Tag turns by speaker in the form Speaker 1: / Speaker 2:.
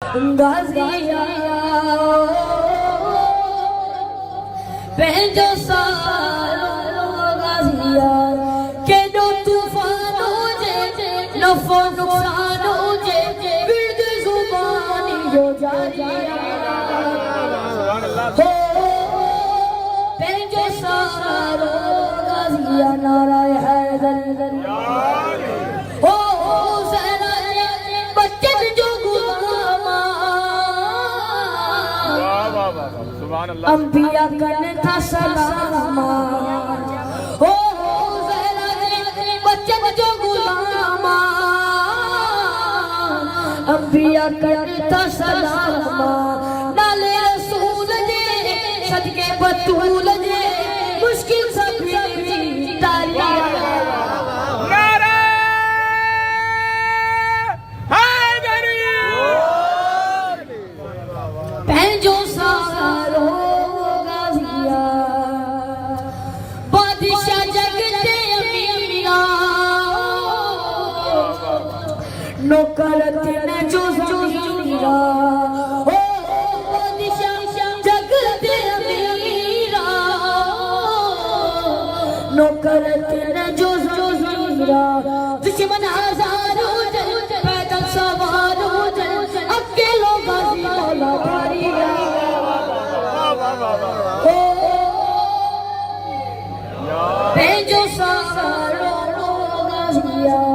Speaker 1: गाजिया पंहिंजो सारो गाजिया केॾो तूफ़ान हुजे नफ़ो नुक़सान हुजे विर्द ज़ुबानी जो जारिया हो पंहिंजो सारो गाजिया नाराए हैदर हो अंबिया करने था सलाम हो ज़हरा दे बच्चन जो गुलाम अंबिया करने था सलाम नाले रसूल जे सदके बतूल जे मुश्किल सभी तारिया पंहिंजो सारो गाजिया बादशाह जग ते अमीरा नौकर तिन जो ज़मीरा हो बादशाह जग ते अमीरा नौकर तिन जो ज़मीरा दुश्मन हजार हुजन पैदल सवार हुजन अकेलो गाजी मौला